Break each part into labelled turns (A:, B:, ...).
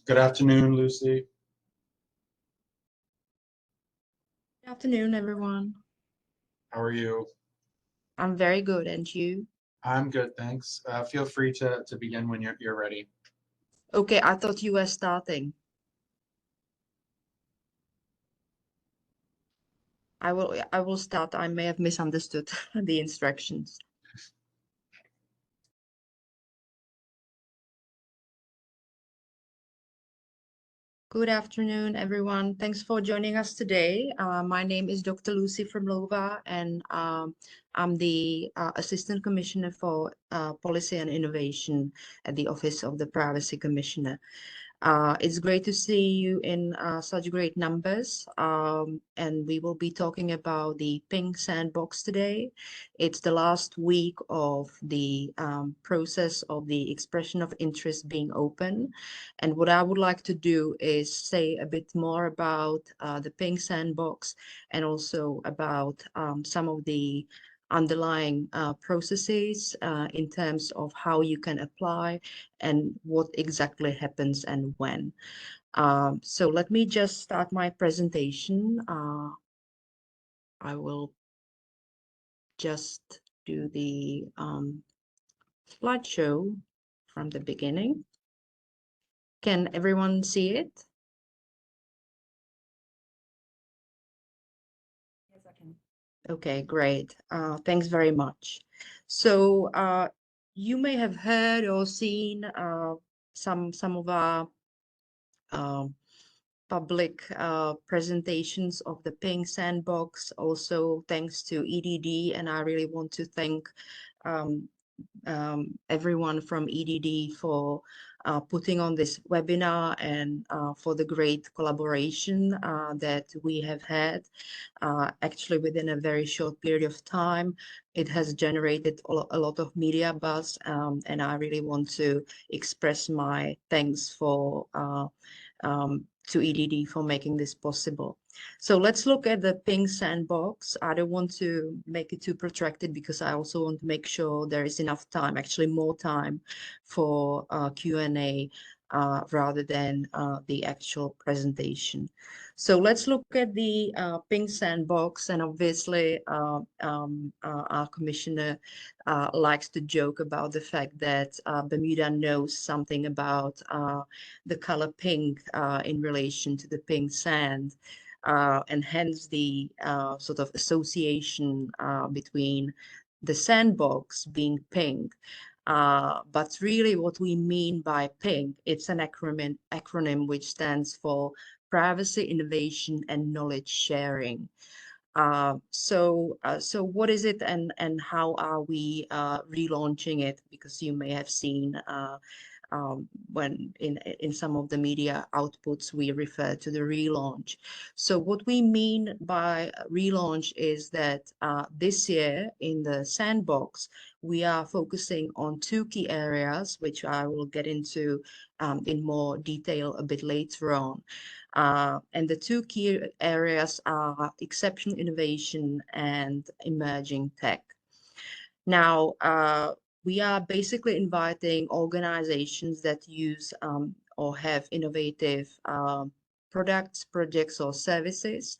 A: Good afternoon, Lucie.
B: Good afternoon, everyone.
A: How are you?
B: I'm very good, and you?
A: I'm good, thanks. Feel free to begin when you're ready.
B: Okay, I thought you were starting. I will start. I may have misunderstood the instructions. Good afternoon, everyone. Thanks for joining us today. My name is Dr. Lucie Fremlova, and I'm the Assistant Commissioner for Policy and Innovation at the Office of the Privacy Commissioner. It's great to see you in such great numbers, and we will be talking about the PINK Sandbox today. It's the last week of the process of the expression of interest being open, and what I would like to do is say a bit more about the PINK Sandbox and also about some of the underlying processes in terms of how you can apply and what exactly happens and when. So let me just start my presentation. I will just do the slideshow from the beginning. Can everyone see it?
C: Yes, I can.
B: Okay, great. Thanks very much. So you may have heard or seen some of our public presentations of the PINK Sandbox, also thanks to EDD, and I really want to thank everyone from EDD for putting on this webinar and for the great collaboration that we have had. Actually, within a very short period of time, it has generated a lot of media buzz, and I really want to express my thanks for to EDD for making this possible. So let's look at the PINK Sandbox. I don't want to make it too protracted because I also want to make sure there is enough time, actually more time for Q&A rather than the actual presentation. So let's look at the PINK Sandbox, and obviously our commissioner likes to joke about the fact that Bermuda knows something about the color pink in relation to the pink sand. And hence the sort of association between the sandbox being pink. But really what we mean by PINK, it's an acronym which stands for Privacy, Innovation, and Knowledge Sharing. So what is it, and how are we relaunching it? Because you may have seen when in some of the media outputs we refer to the relaunch. So what we mean by relaunch is that this year in the sandbox we are focusing on two key areas, which I will get into in more detail a bit later on. And the two key areas are exceptional innovation and emerging tech. Now, we are basically inviting organizations that use or have innovative products, projects, or services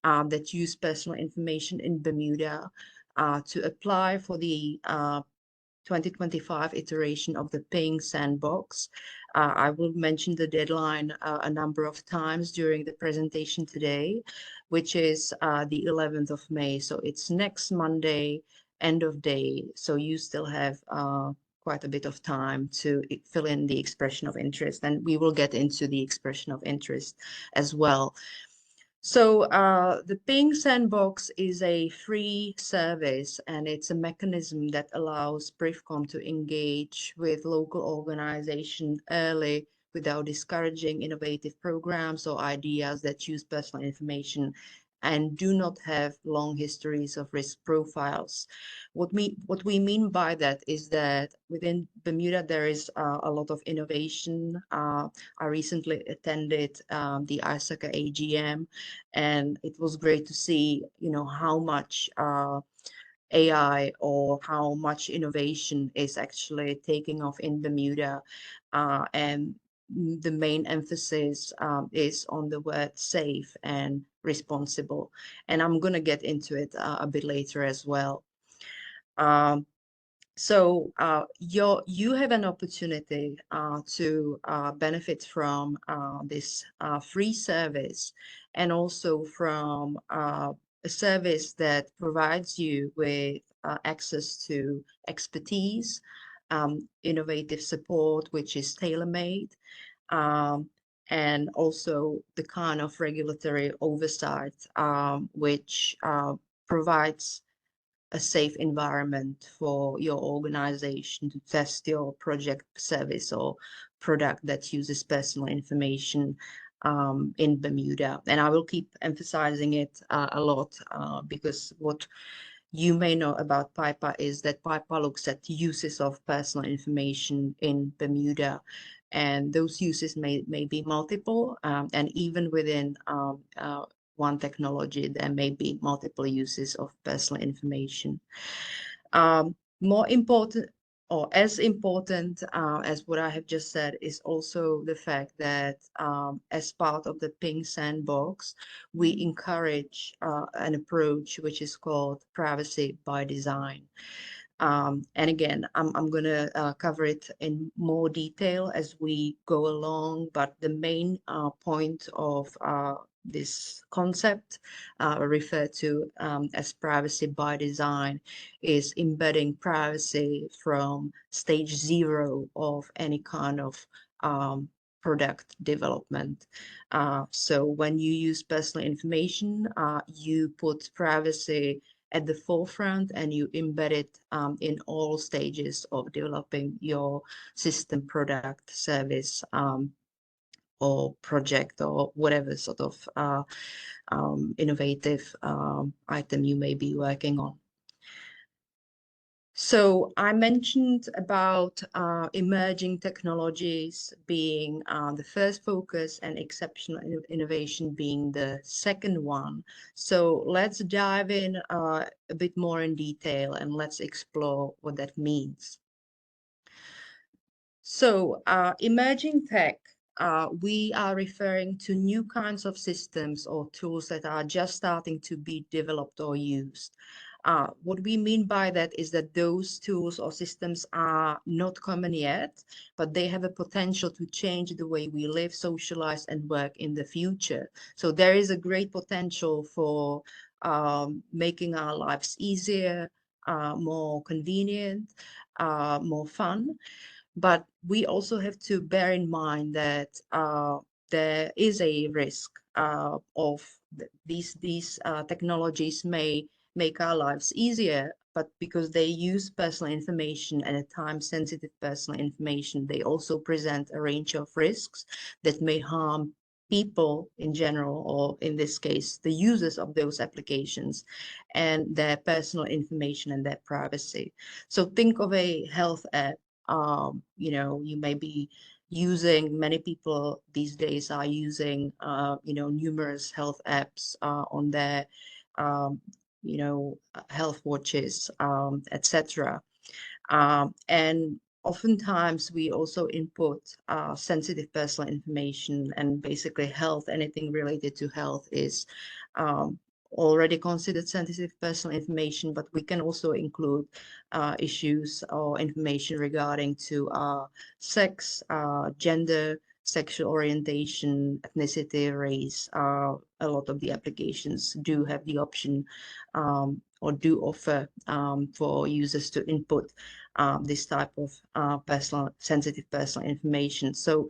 B: that use personal information in Bermuda to apply for the 2025 iteration of the PINK Sandbox. I will mention the deadline a number of times during the presentation today, which is the 11th of May. So it's next Monday, end of day. So you still have quite a bit of time to fill in the expression of interest, and we will get into the expression of interest as well. So the PINK Sandbox is a free service, and it's a mechanism that allows BRIFCOM to engage with local organizations early without discouraging innovative programs or ideas that use personal information and do not have long histories of risk profiles. What we mean by that is that within Bermuda there is a lot of innovation. I recently attended the ISACA AGM, and it was great to see, you know, how much AI or how much innovation is actually taking off in Bermuda. And the main emphasis is on the word safe and responsible. And I'm going to get into it a bit later as well. So you have an opportunity to benefit from this free service, and also from a service that provides you with access to expertise, innovative support, which is tailor-made, and also the kind of regulatory oversight which provides a safe environment for your organization to test your project, service, or product that uses personal information in Bermuda. And I will keep emphasizing it a lot because what you may know about PIPA is that PIPA looks at uses of personal information in Bermuda, and those uses may be multiple, and even within one technology, there may be multiple uses of personal information. More important, or as important as what I have just said, is also the fact that as part of the PINK Sandbox, we encourage an approach which is called privacy by design. And again, I'm going to cover it in more detail as we go along, but the main point of this concept referred to as privacy by design is embedding privacy from stage 0 of any kind of product development. So when you use personal information, you put privacy at the forefront, and you embed it in all stages of developing your system, product, service, or project, or whatever sort of innovative item you may be working on. So I mentioned about emerging technologies being the first focus, and exceptional innovation being the second one. So let's dive in a bit more in detail, and let's explore what that means. So emerging tech, we are referring to new kinds of systems or tools that are just starting to be developed or used. What we mean by that is that those tools or systems are not common yet, but they have a potential to change the way we live, socialize, and work in the future. So there is a great potential for making our lives easier, more convenient, more fun. But we also have to bear in mind that there is a risk of these technologies may make our lives easier, but because they use personal information, and at times sensitive personal information, they also present a range of risks that may harm people in general, or in this case, the users of those applications, and their personal information and their privacy. So think of a health app. You know, you may be using, many people these days are using, you know, numerous health apps on their you know, health watches, etc. And oftentimes we also input sensitive personal information, and basically health, anything related to health is already considered sensitive personal information, but we can also include issues or information regarding to sex, gender, sexual orientation, ethnicity, race. A lot of the applications do have the option or do offer for users to input this type of sensitive personal information. So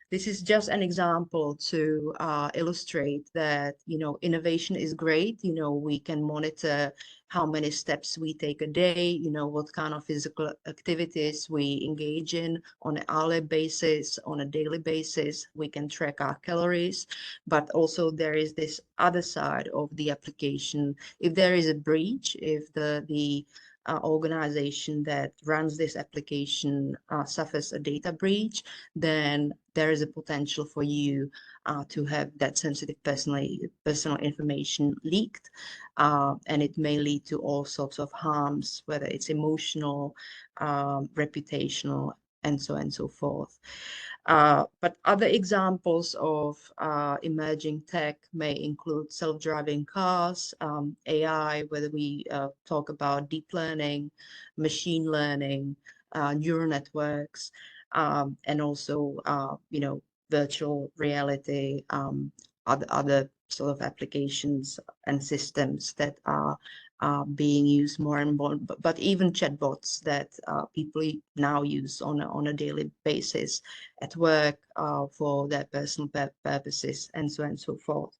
B: this is just an example to illustrate that, you know, innovation is great. You know, we can monitor how many steps we take a day, you know, what kind of physical activities we engage in on an hourly basis, on a daily basis. We can track our calories, but also there is this other side of the application. If there is a breach, if the organization that runs this application suffers a data breach, then there is a potential for you to have that sensitive personal information leaked, and it may lead to all sorts of harms, whether it's emotional, reputational, and so on and so forth. But other examples of emerging tech may include self-driving cars, AI, whether we talk about deep learning, machine learning, neural networks, and also, virtual reality, other sort of applications and systems that are being used more and more, but even chatbots that people now use on a daily basis at work for their personal purposes, and so on and so forth.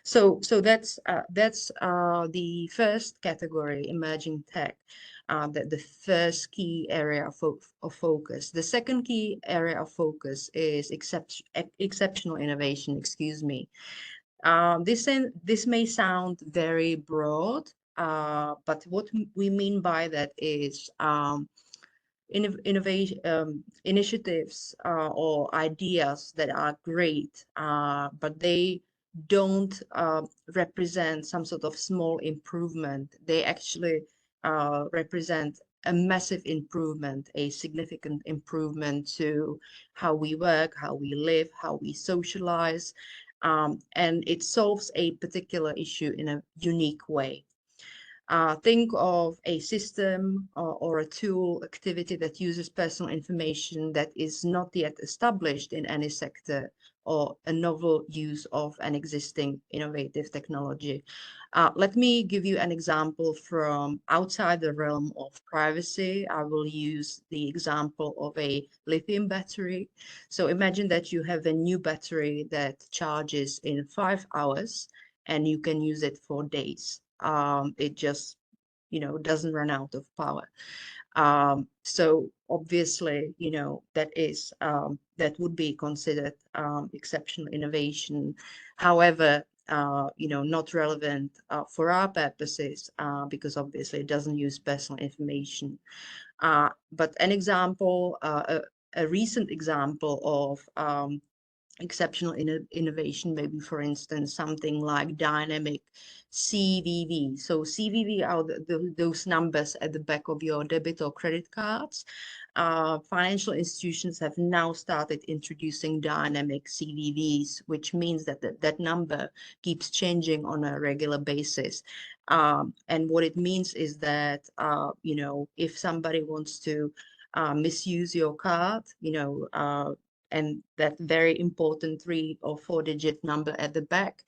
B: So that's the first category, emerging tech. The first key area of focus. The second key area of focus is exceptional innovation. Excuse me. This may sound very broad, but what we mean by that is innovation initiatives or ideas that are great, but they don't represent some sort of small improvement. They actually represent a massive improvement, a significant improvement to how we work, how we live, how we socialize, and it solves a particular issue in a unique way. Think of a system or a tool activity that uses personal information that is not yet established in any sector, or a novel use of an existing innovative technology. Let me give you an example from outside the realm of privacy. I will use the example of a lithium battery. So imagine that you have a new battery that charges in 5 hours and you can use it for days. It just, doesn't run out of power. So obviously, that would be considered exceptional innovation. However, not relevant for our purposes, because obviously it doesn't use personal information. But an example, a recent example of exceptional innovation, maybe for instance something like dynamic CVV. So CVV are those numbers at the back of your debit or credit cards. Financial institutions have now started introducing dynamic CVVs, which means that that number keeps changing on a regular basis. And what it means is that if somebody wants to misuse your card, and that very important 3 or 4 digit number at the back,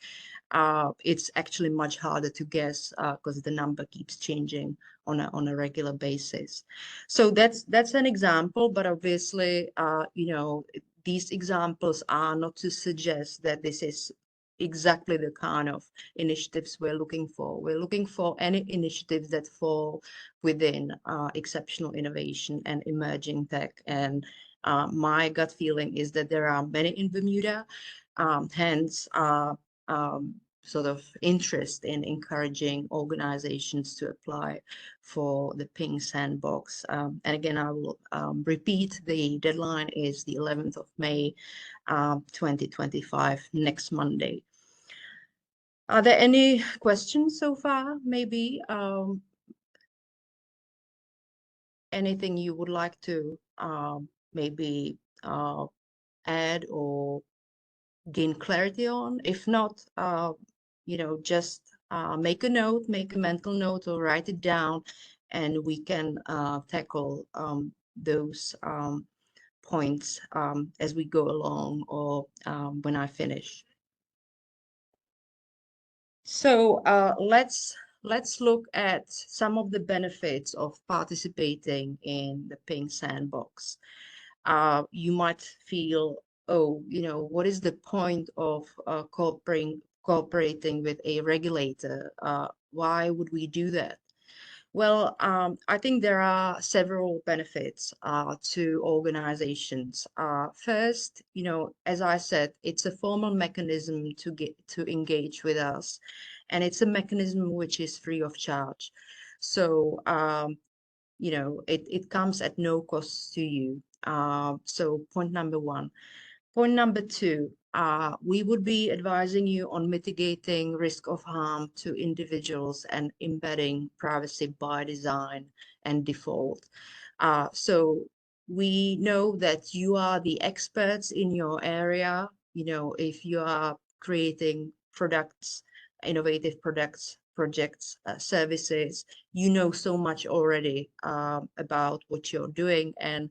B: it's actually much harder to guess because the number keeps changing on a regular basis. So that's an example, but obviously, these examples are not to suggest that this is exactly the kind of initiatives we're looking for. We're looking for any initiatives that fall within exceptional innovation and emerging tech. And my gut feeling is that there are many in Bermuda, hence sort of interest in encouraging organizations to apply for the PINK Sandbox. And again, I will repeat, the deadline is the 11th of May, 2025, next Monday. Are there any questions so far? Maybe anything you would like to maybe add or gain clarity on? If not, just make a note, make a mental note, or write it down, and we can tackle those points as we go along, or when I finish. So let's look at some of the benefits of participating in the PINK Sandbox. You might feel, oh, what is the point of cooperating with a regulator? Why would we do that? Well, I think there are several benefits to organizations. First, as I said, it's a formal mechanism to engage with us, and it's a mechanism which is free of charge. So, it comes at no cost to you. So point number one. Point number two, we would be advising you on mitigating risk of harm to individuals and embedding privacy by design and default. So We know that you are the experts in your area. You know, if you are creating products, innovative products, projects, services, you know so much already about what you're doing, and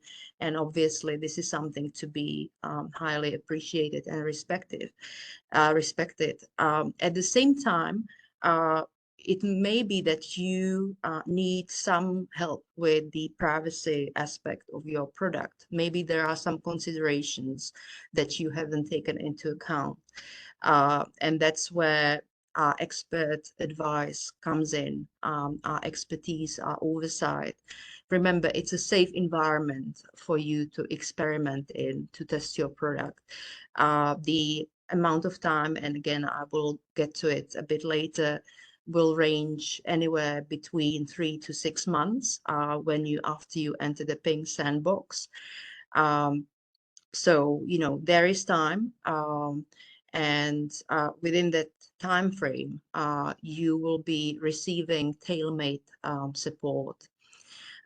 B: obviously this is something to be highly appreciated and respected. At the same time, it may be that you need some help with the privacy aspect of your product. Maybe there are some considerations that you haven't taken into account. And that's where our expert advice comes in, our expertise, our oversight. Remember, it's a safe environment for you to experiment in, to test your product. The amount of time, and again, I will get to it a bit later, will range anywhere between 3 to 6 months after you enter the PINK Sandbox. So, you know, there is time, and within that time frame, you will be receiving tailor-made support.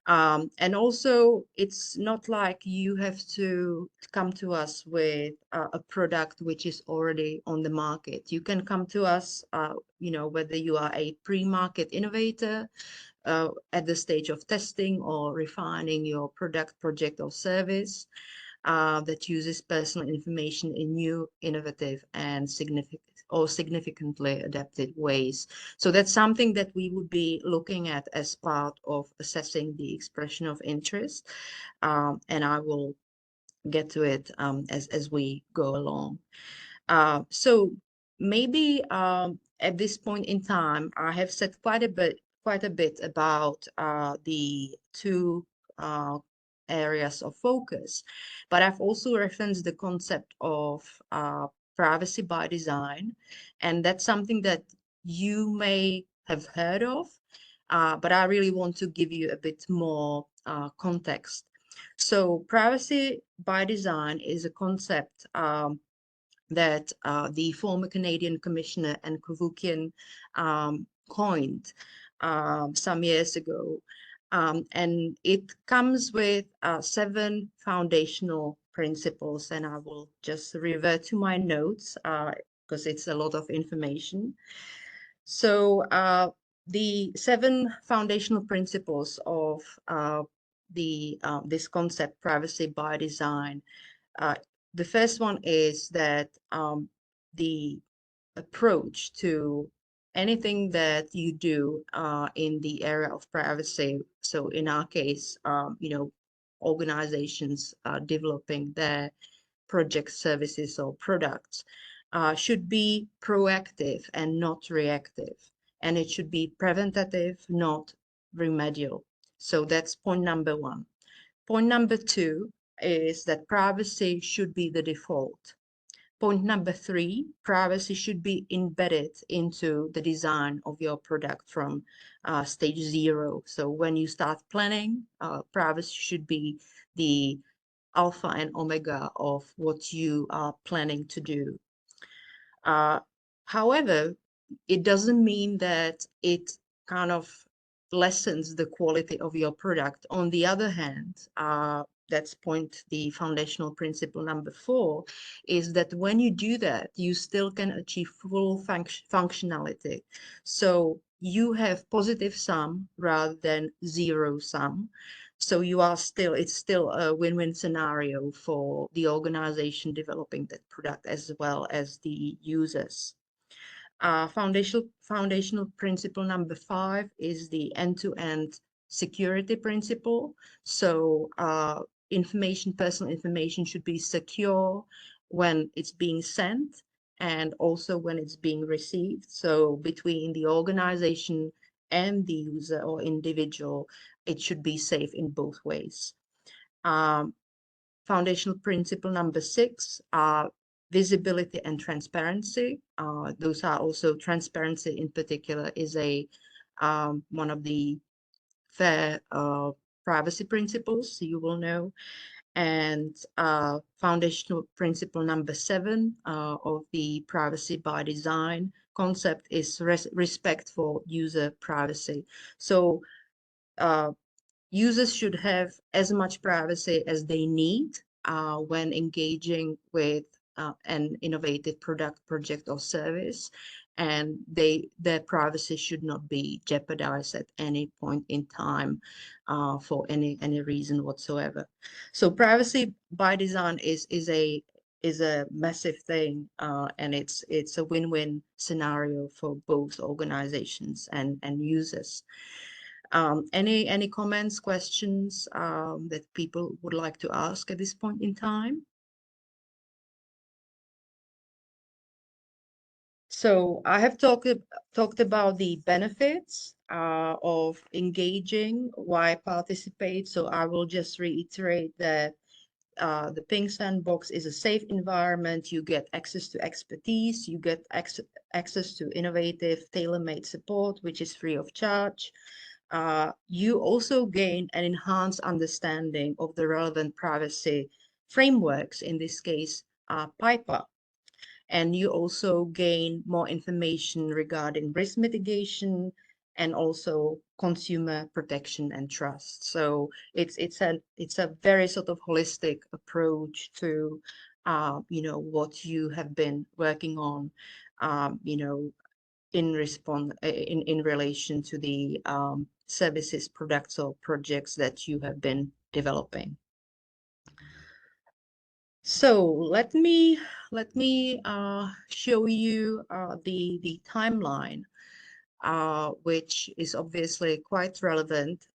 B: And also, it's not like you have to come to us with a product which is already on the market. You can come to us, you know, whether you are a pre-market innovator at the stage of testing or refining your product, project, or service that uses personal information in new, innovative, and significantly adapted ways. So that's something that we would be looking at as part of assessing the expression of interest. And I will get to it as we go along. So maybe at this point in time, I have said quite a bit about the two areas of focus, but I've also referenced the concept of privacy by design, and that's something that you may have heard of, but I really want to give you a bit more context. So privacy by design is a concept that the former Canadian Commissioner and Kavoukian coined some years ago. And it comes with 7 foundational principles, and I will just revert to my notes because it's a lot of information. So the 7 foundational principles of this concept, privacy by design. The first one is that the approach to anything that you do in the area of privacy. So in our case, you know, organizations developing their project services or products should be proactive and not reactive. And it should be preventative, not remedial. So that's point number 1. Point number 2 is that privacy should be the default. Point number 3, privacy should be embedded into the design of your product from stage 0. So when you start planning, privacy should be the alpha and omega of what you are planning to do. However, it doesn't mean that it kind of lessens the quality of your product. On the other hand, that's the foundational principle number 4, is that when you do that, you still can achieve full functionality. So you have positive sum rather than zero sum. So it's still a win-win scenario for the organization developing that product as well as the users. Foundational principle number 5 is the end-to-end security principle. So personal information should be secure when it's being sent and also when it's being received. So between the organization and the user or individual, it should be safe in both ways. Foundational principle number 6 are visibility and transparency. Those are also, transparency in particular is one of the fair privacy principles, you will know. And foundational principle number 7 of the privacy by design concept is respect for user privacy. So users should have as much privacy as they need when engaging with an innovative product, project, or service, and their privacy should not be jeopardized at any point in time for any reason whatsoever. So privacy by design is a massive thing, and it's a win-win scenario for both organizations and users. Any comments, questions that people would like to ask at this point in time? So I have talked about the benefits of engaging, why participate. So I will just reiterate that the PINK Sandbox is a safe environment. You get access to expertise. You get access to innovative, tailor-made support, which is free of charge. You also gain an enhanced understanding of the relevant privacy frameworks, in this case, PIPA. And you also gain more information regarding risk mitigation and also consumer protection and trust. So it's a very sort of holistic approach to what you have been working on, in relation to the services, products, or projects that you have been developing. So let me show you the timeline, which is obviously quite relevant.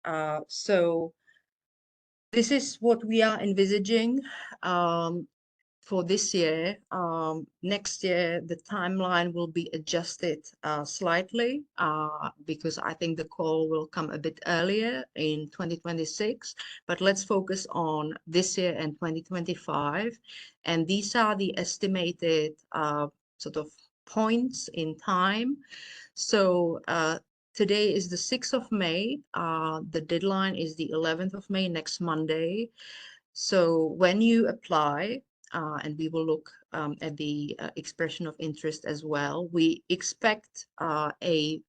B: So this is what we are envisaging for this year. Next year, the timeline will be adjusted slightly because I think the call will come a bit earlier in 2026. But let's focus on this year and 2025. And these are the estimated sort of points in time. So today is the 6th of May. The deadline is the 11th of May, next Monday. So when you apply, and we will look at the expression of interest as well, we expect a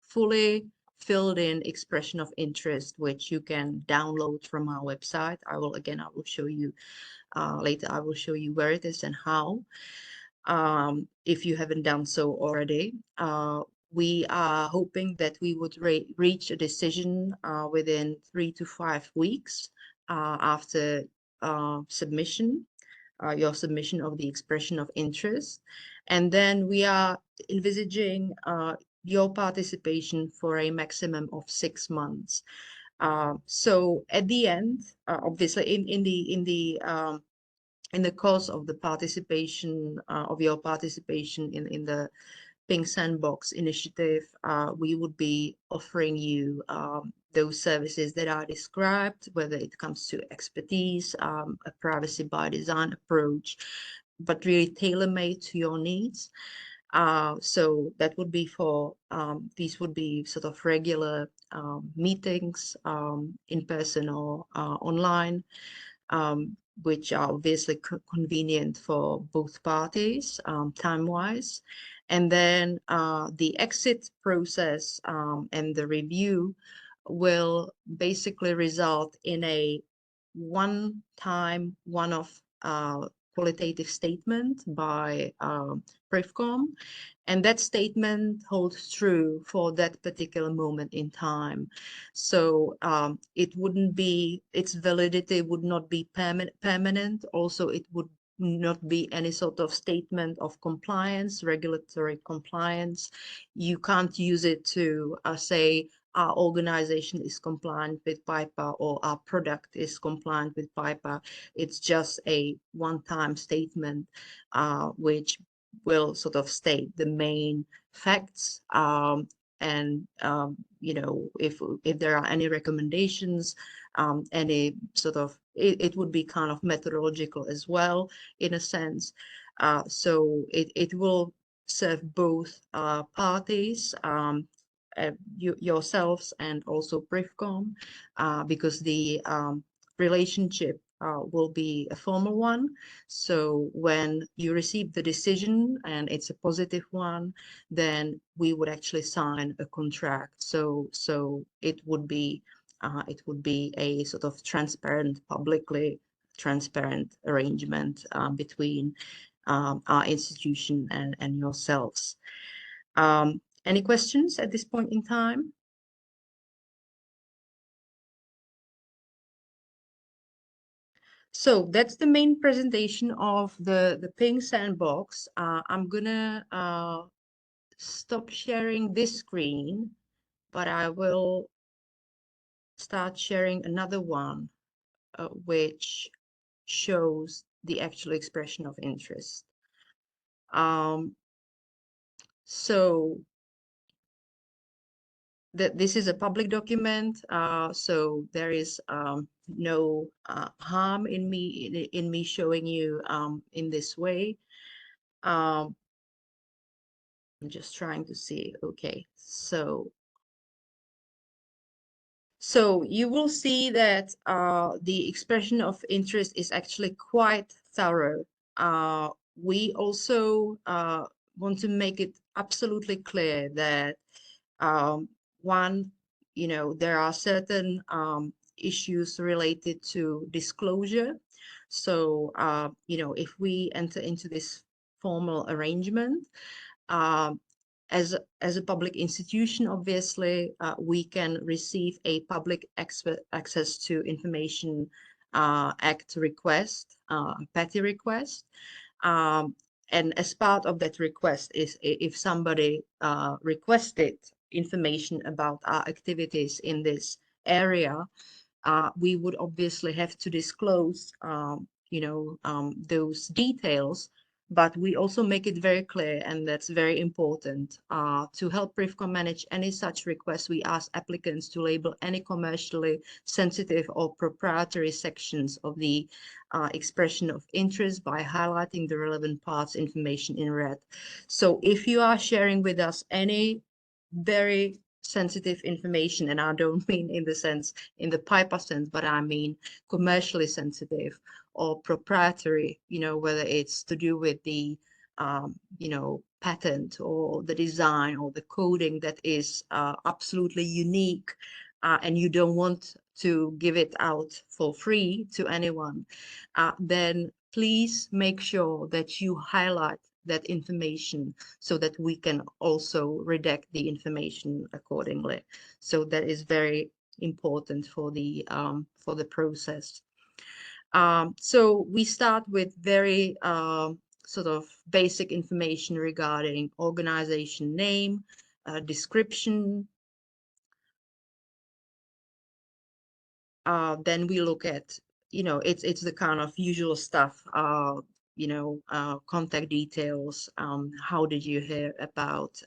B: fully filled in expression of interest, which you can download from our website. I will show you later. I will show you where it is and how, if you haven't done so already. We are hoping that we would reach a decision within 3 to 5 weeks after submission, your submission of the expression of interest. And then we are envisaging your participation for a maximum of 6 months. So at the end, obviously in the course of the participation, of your participation in the PINK Sandbox initiative, we would be offering you those services that are described, whether it comes to expertise, a privacy by design approach, but really tailor-made to your needs. So that would be for, these would be sort of regular meetings, in person or online, which are obviously convenient for both parties, time-wise. And then the exit process and the review will basically result in a one-time, one-off qualitative statement by Privcom, and that statement holds true for that particular moment in time. So it wouldn't be, its validity would not be permanent. Also, it would not be any sort of statement of compliance, regulatory compliance. You can't use it to say our organization is compliant with PIPA or our product is compliant with PIPA. It's just a one-time statement which will sort of state the main facts, and if there are any recommendations, any sort of, it would be kind of methodological as well in a sense. So it will serve both parties, yourselves and also Privcom, because the relationship will be a formal one. So when you receive the decision and it's a positive one, then we would actually sign a contract. So it would be it would be a sort of transparent, publicly transparent arrangement between our institution and yourselves. Any questions at this point in time? So that's the main presentation of the PINK Sandbox. I'm gonna stop sharing this screen, but I will start sharing another one, which shows the actual expression of interest. So this is a public document, so there is no harm in me showing you in this way. I'm just trying to see. Okay, so you will see that the expression of interest is actually quite thorough. We also want to make it absolutely clear that one, there are certain issues related to disclosure. So, if we enter into this formal arrangement, as a public institution, obviously, we can receive a public access to information act request, PATI request. And as part of that request is if somebody requested information about our activities in this area, we would obviously have to disclose, those details. But we also make it very clear, and that's very important, to help PRIFCOM manage any such requests. We ask applicants to label any commercially sensitive or proprietary sections of the expression of interest by highlighting the relevant parts information in red. So if you are sharing with us any very sensitive information, and I don't mean in the PIPA sense, but I mean commercially sensitive or proprietary, whether it's to do with the, patent or the design or the coding that is absolutely unique, and you don't want to give it out for free to anyone, then please make sure that you highlight that information so that we can also redact the information accordingly. So that is very important for the process. So we start with very sort of basic information regarding organization name, description. Then we look at, it's the kind of usual stuff, contact details, how did you hear about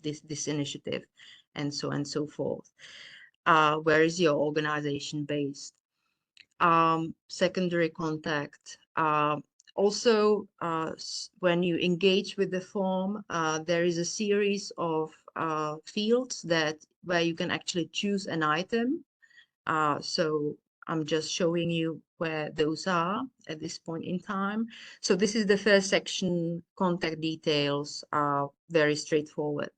B: this initiative, and so on and so forth. Where is your organization based? Secondary contact. Also, when you engage with the form, there is a series of fields where you can actually choose an item. So I'm just showing you where those are at this point in time. So this is the first section, contact details, very straightforward.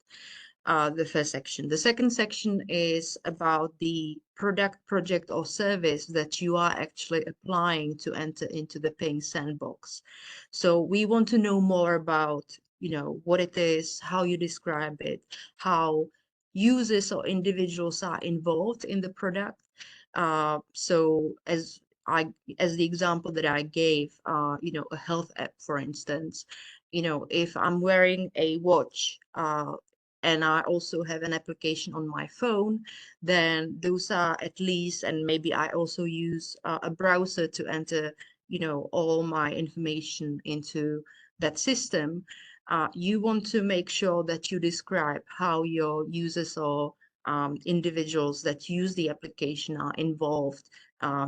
B: The first section. The second section is about the product, project, or service that you are actually applying to enter into the PINK Sandbox. So we want to know more about, what it is, how you describe it, how users or individuals are involved in the product. So as the example that I gave, a health app, for instance, if I'm wearing a watch, and I also have an application on my phone, then those are at least, and maybe I also use a browser to enter, all my information into that system. You want to make sure that you describe how your users or individuals that use the application are involved,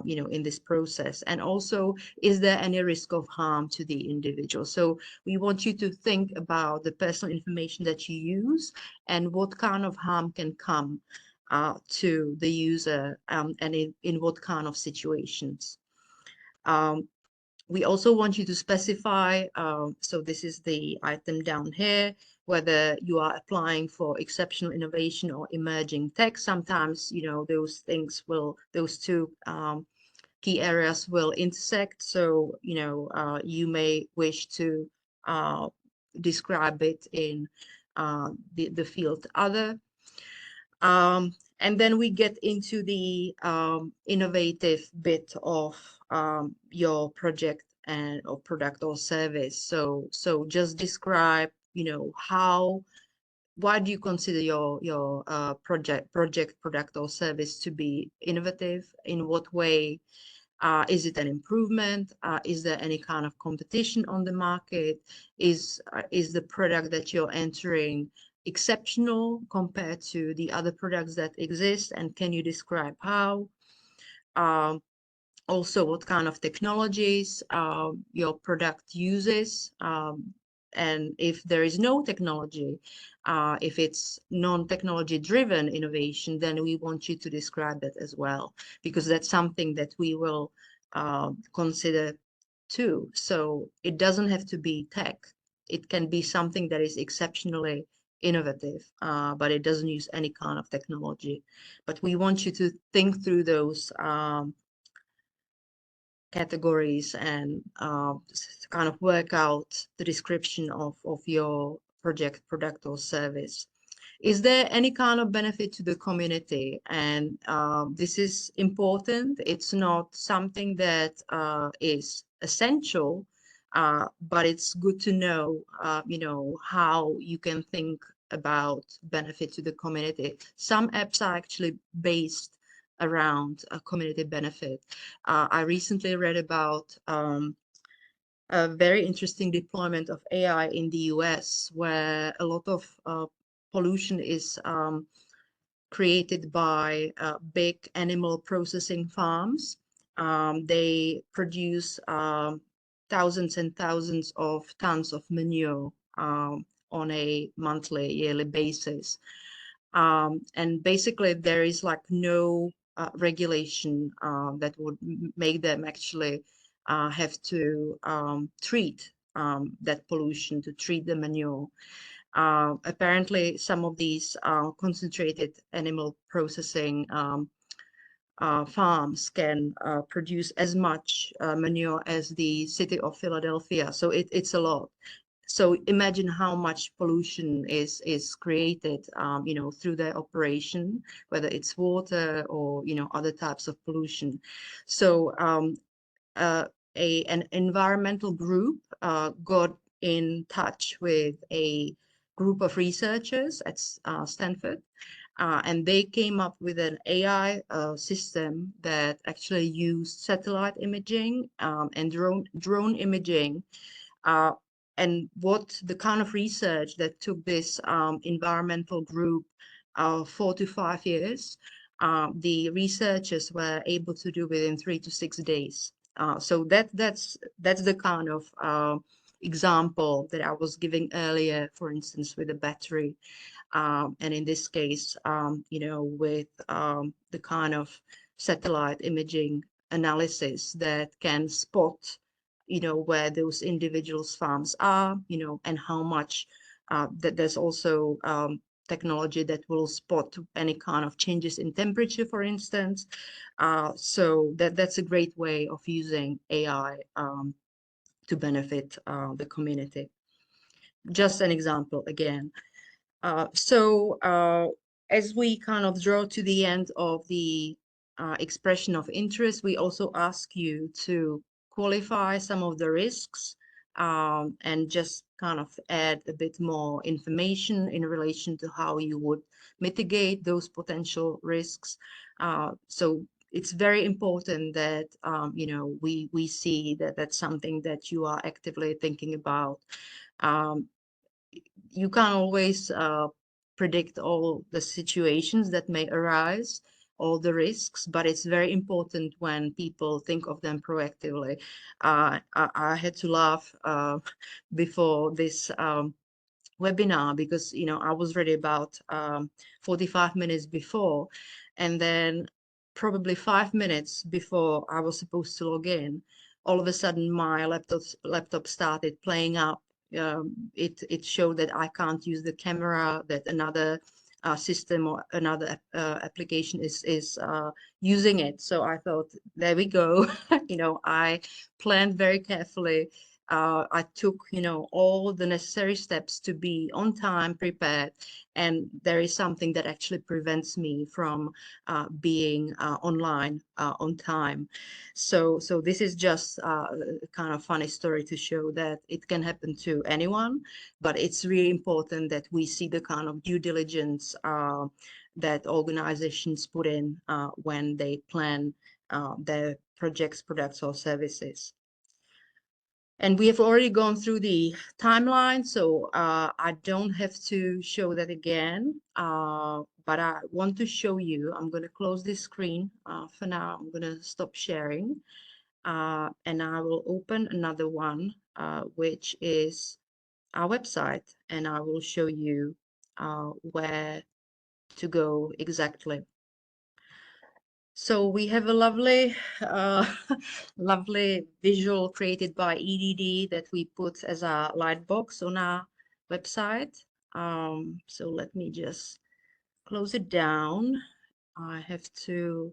B: in this process. And also, is there any risk of harm to the individual? So we want you to think about the personal information that you use and what kind of harm can come to the user, and in what kind of situations. We also want you to specify, so this is the item down here, whether you are applying for exceptional innovation or emerging tech. Sometimes, those things will, those two key areas will intersect. So, you may wish to describe it in the field other. And then we get into the innovative bit of your project or product or service. So just describe, why do you consider your project, product or service to be innovative? In what way? Is it an improvement? Is there any kind of competition on the market? Is the product that you're entering exceptional compared to the other products that exist? And can you describe how? Also, what kind of technologies your product uses? And if there is no technology, if it's non-technology driven innovation, then we want you to describe that as well, because that's something that we will consider too. So it doesn't have to be tech. It can be something that is exceptionally innovative, but it doesn't use any kind of technology. But we want you to think through those categories and kind of work out the description of your project, product, or service. Is there any kind of benefit to the community? And this is important. It's not something that is essential, but it's good to know, how you can think about benefit to the community. Some apps are actually based around a community benefit. I recently read about a very interesting deployment of AI in the US, where a lot of pollution is created by big animal processing farms. They produce thousands and thousands of tons of manure on a monthly, yearly basis. And basically there is like no regulation that would make them actually have to treat that pollution, to treat the manure. Apparently some of these concentrated animal processing farms can produce as much manure as the city of Philadelphia. So it's a lot. So imagine how much pollution is created, through their operation, whether it's water or, other types of pollution. So an environmental group got in touch with a group of researchers at Stanford, and they came up with an AI system that actually used satellite imaging and drone imaging. And what the kind of research that took this environmental group 4 to 5 years, the researchers were able to do within 3 to 6 days. So that's the kind of example that I was giving earlier, for instance, with the battery. And in this case, with the kind of satellite imaging analysis that can spot where those individuals' farms are, and how much that there's also technology that will spot any kind of changes in temperature, for instance. So that's a great way of using AI to benefit the community. Just an example again. So as we kind of draw to the end of the expression of interest, we also ask you to qualify some of the risks and just kind of add a bit more information in relation to how you would mitigate those potential risks. So it's very important that we see that that's something that you are actively thinking about. You can't always predict all the situations that may arise, all the risks, but it's very important when people think of them proactively. I had to laugh before this webinar because, I was ready about 45 minutes before, and then probably 5 minutes before I was supposed to log in, all of a sudden my laptop started playing up it showed that I can't use the camera, that another system or another application is using it. So I thought, there we go. I planned very carefully. I took, all the necessary steps to be on time, prepared, and there is something that actually prevents me from being online on time. So this is just a kind of funny story to show that it can happen to anyone, but it's really important that we see the kind of due diligence that organizations put in when they plan their projects, products, or services. And we have already gone through the timeline, so I don't have to show that again, but I want to show you. I'm going to close this screen for now. I'm going to stop sharing, and I will open another one, which is our website, and I will show you where to go exactly. So we have a lovely, lovely visual created by EDD that we put as a light box on our website. So let me just close it down. I have to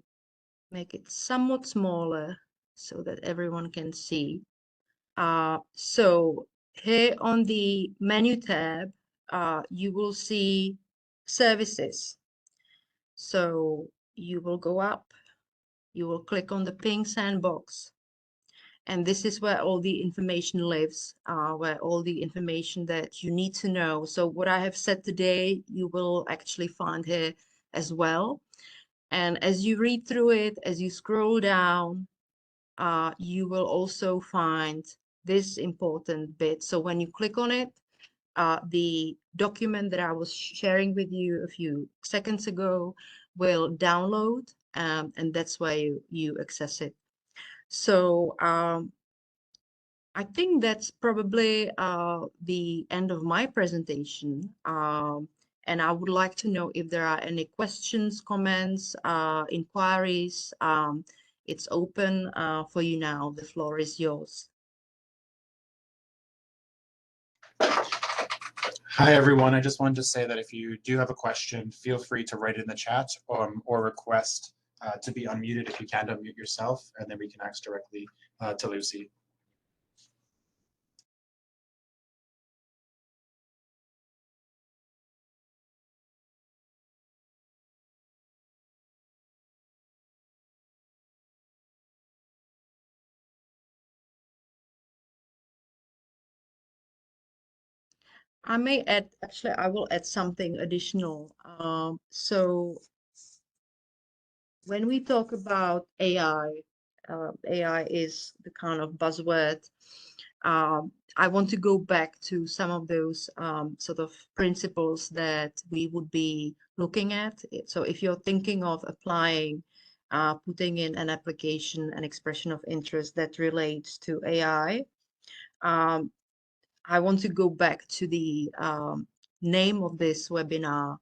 B: make it somewhat smaller so that everyone can see. So here on the menu tab, you will see services. So you will go up. You will click on the PINK Sandbox, and this is where all the information lives, where all the information that you need to know. So what I have said today, you will actually find here as well. And as you read through it, as you scroll down, you will also find this important bit. So when you click on it, the document that I was sharing with you a few seconds ago will download, and that's where you access it. So I think that's probably the end of my presentation. And I would like to know if there are any questions, comments, inquiries. It's open for you now. The floor is yours.
A: Hi, everyone. I just wanted to say that if you do have a question, feel free to write it in the chat or request to be unmuted if you can't unmute yourself, and then we can ask directly to Lucie.
B: I may add, actually, I will add something additional. So when we talk about AI, AI is the kind of buzzword. I want to go back to some of those sort of principles that we would be looking at. So if you're thinking of applying, putting in an application, an expression of interest that relates to AI, I want to go back to the name of this webinar,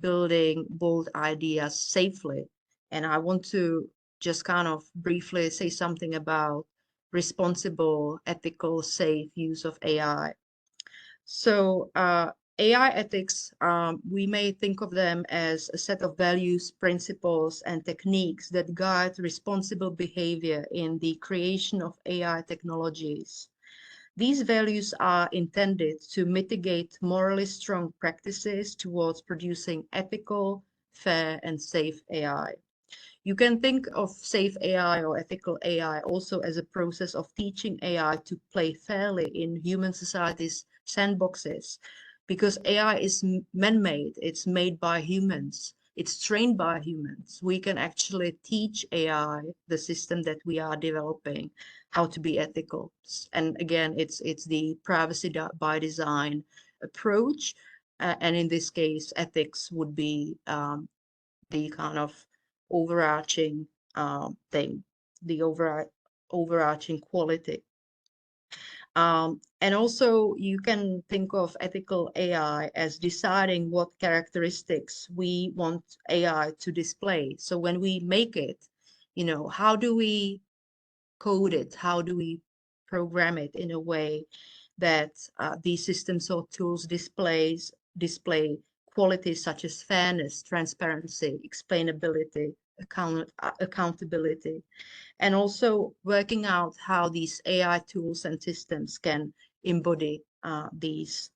B: building bold ideas safely. And I want to just kind of briefly say something about responsible, ethical, safe use of AI. So AI ethics, we may think of them as a set of values, principles, and techniques that guide responsible behavior in the creation of AI technologies. These values are intended to mitigate morally strong practices towards producing ethical, fair, and safe AI. You can think of safe AI or ethical AI also as a process of teaching AI to play fairly in human society's sandboxes, because AI is man-made, it's made by humans. It's trained by humans. We can actually teach AI, the system that we are developing, how to be ethical. And again, it's the privacy by design approach. And in this case, ethics would be the kind of overarching thing, the overarching quality. And also you can think of ethical AI as deciding what characteristics we want AI to display. So when we make it, how do we code it? How do we program it in a way that these systems or tools display qualities such as fairness, transparency, explainability, accountability, and also working out how these AI tools and systems can embody these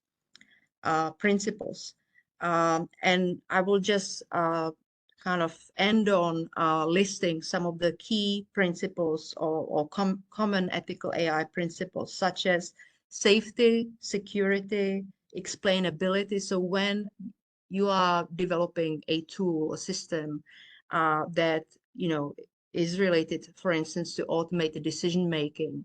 B: principles. And I will just kind of end on listing some of the key principles or common ethical AI principles, such as safety, security, explainability. So when you are developing a tool or system that, you know, is related, for instance, to automated decision making,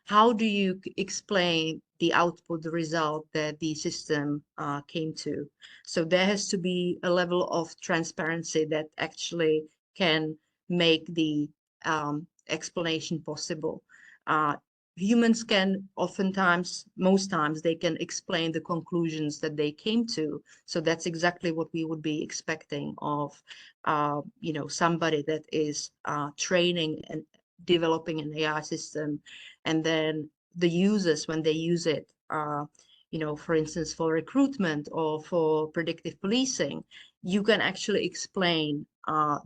B: how do you explain the output, the result that the system came to? So there has to be a level of transparency that actually can make the explanation possible. Humans can oftentimes, most times, they can explain the conclusions that they came to. So that's exactly what we would be expecting of, you know, somebody that is training and developing an AI system, and then the users, when they use it, you know, for instance, for recruitment or for predictive policing, you can actually explain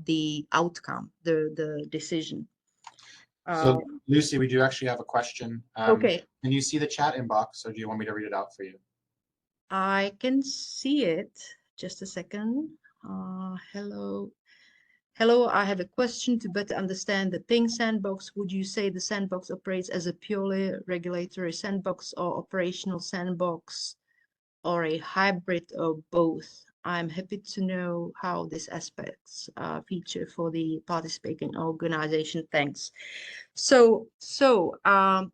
B: the outcome, the decision.
A: So, Lucie, we do actually have a question.
B: Okay.
A: Can you see the chat inbox, or do you want me to read it out for you?
B: I can see it. Just a second. Hello. Hello, I have a question to better understand the PINK Sandbox. Would you say the sandbox operates as a purely regulatory sandbox or operational sandbox, or a hybrid of both? I'm happy to know how these aspects feature for the participating organization. Thanks. So I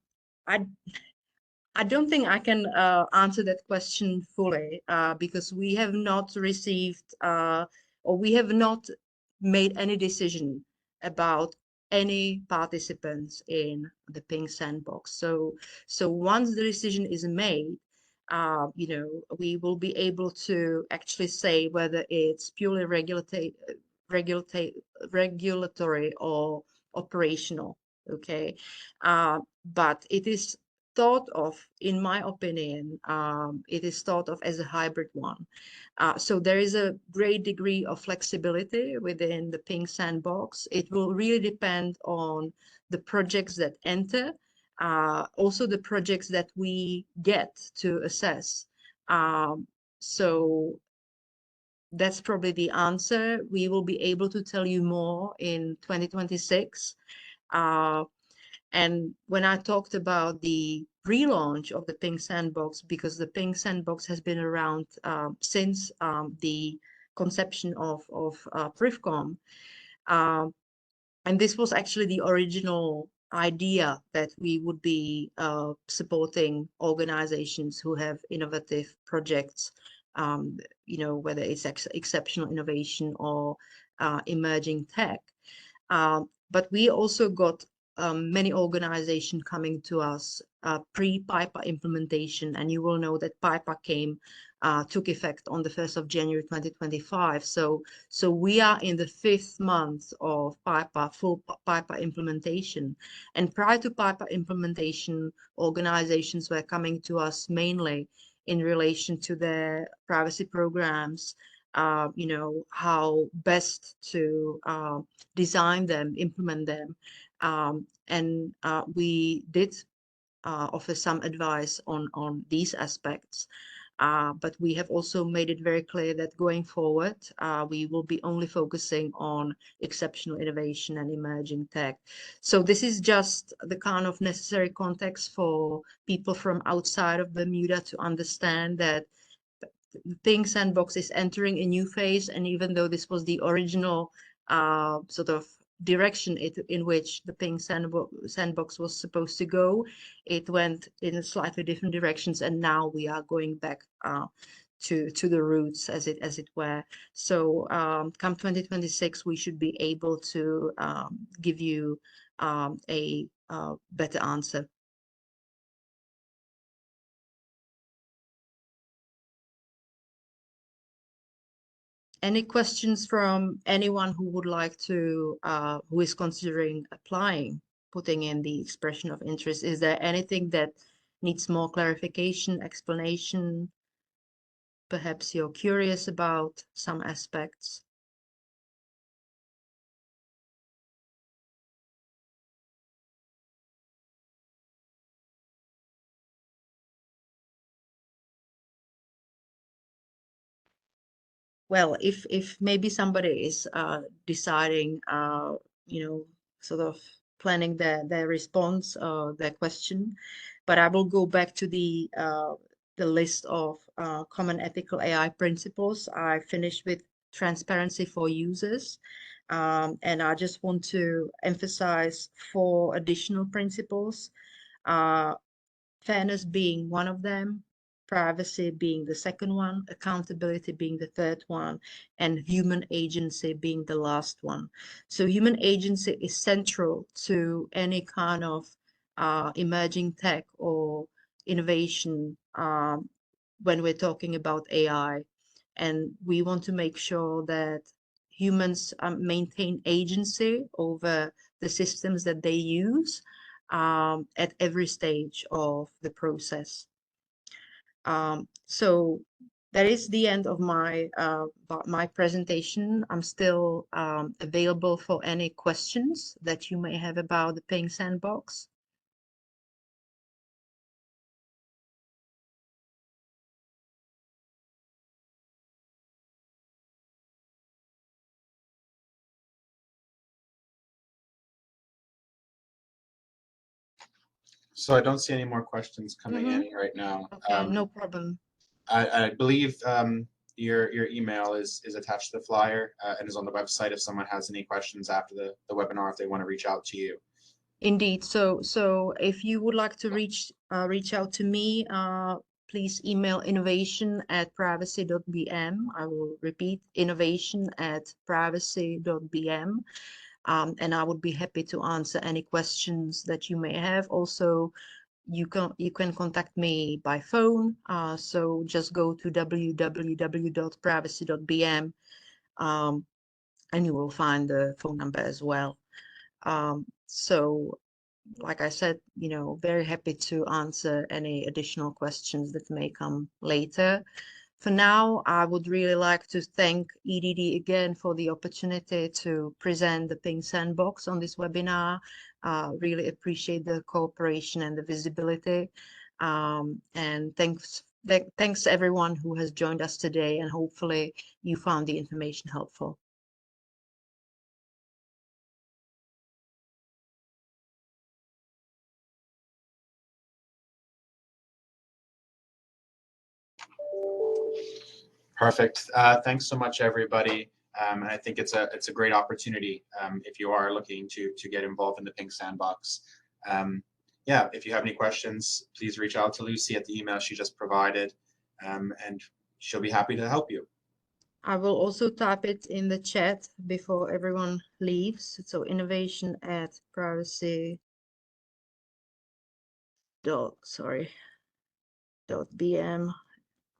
B: don't think I can answer that question fully because we have not received or we have not made any decision about any participants in the PINK Sandbox. So once the decision is made, you know, we will be able to actually say whether it's purely regulatory or operational. Okay, but it is thought of, in my opinion, it is thought of as a hybrid one. So there is a great degree of flexibility within the PINK Sandbox. It will really depend on the projects that enter, also the projects that we get to assess. So that's probably the answer. We will be able to tell you more in 2026. And when I talked about the relaunch of the PINK Sandbox, because the PINK Sandbox has been around since the conception of PRIFCOM, and this was actually the original idea that we would be supporting organizations who have innovative projects, you know, whether it's exceptional innovation or emerging tech. But we also got many organizations coming to us pre-PIPA implementation, and you will know that PIPA took effect on the 1st of January 2025. So we are in the 5th month of PIPA, full PIPA implementation. And prior to PIPA implementation, organizations were coming to us mainly in relation to their privacy programs, you know, how best to design them, implement them. And we did offer some advice on these aspects. But we have also made it very clear that going forward, we will be only focusing on exceptional innovation and emerging tech. So this is just the kind of necessary context for people from outside of Bermuda to understand that the PINK Sandbox is entering a new phase. And even though this was the original sort of direction in which the PINK Sandbox was supposed to go, it went in slightly different directions, and now we are going back to the roots, as it were. So come 2026, we should be able to give you a better answer. Any questions from anyone who would like to, who is considering applying, putting in the expression of interest? Is there anything that needs more clarification, explanation. Perhaps you're curious about some aspects. Well, if maybe somebody is deciding, sort of planning their response or their question, but I will go back to the list of common ethical AI principles. I finished with transparency for users, and I just want to emphasize 4 additional principles. Fairness being one of them, privacy being the second one, accountability being the third one, and human agency being the last one. So human agency is central to any kind of emerging tech or innovation when we're talking about AI. And we want to make sure that humans maintain agency over the systems that they use at every stage of the process. So that is the end of my presentation. I'm still available for any questions that you may have about the PINK Sandbox.
A: So I don't see any more questions coming in right now.
B: Okay, no problem.
A: I believe your email is attached to the flyer and is on the website if someone has any questions after the webinar, if they want to reach out to you.
B: Indeed. So if you would like to reach out to me, please email innovation@privacy.bm. I will repeat, innovation@privacy.bm. And I would be happy to answer any questions that you may have. Also, you can contact me by phone. So just go to www.privacy.bm, and you will find the phone number as well. So like I said, very happy to answer any additional questions that may come later. For now, I would really like to thank EDD again for the opportunity to present the PINK Sandbox on this webinar. Really appreciate the cooperation and the visibility. And thanks everyone who has joined us today, and hopefully you found the information helpful.
A: Perfect. Thanks so much, everybody. And I think it's a great opportunity if you are looking to get involved in the PINK Sandbox. Yeah, if you have any questions, please reach out to Lucie at the email she just provided, and she'll be happy to help you.
B: I will also type it in the chat before everyone leaves. So innovation@privacy.bm.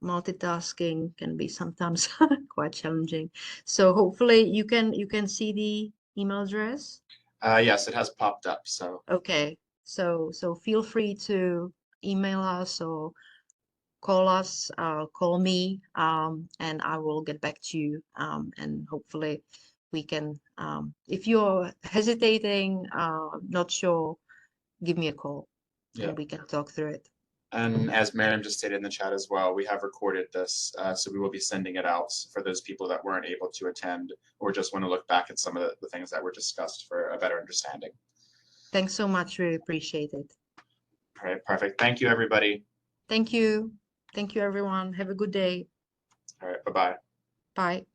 B: Multitasking can be sometimes quite challenging. So hopefully you can see the email address.
A: Yes, it has popped up. So
B: okay, so feel free to email us or call us, call me, and I will get back to you. And hopefully we can, if you're hesitating, not sure, give me a call, and we can talk through it.
A: And as Miriam just stated in the chat as well, we have recorded this, so we will be sending it out for those people that weren't able to attend or just want to look back at some of the things that were discussed for a better understanding.
B: Thanks so much. Really appreciate it.
A: All right, perfect. Thank you, everybody.
B: Thank you. Thank you, everyone. Have a good day.
A: All right, bye-bye.
B: Bye.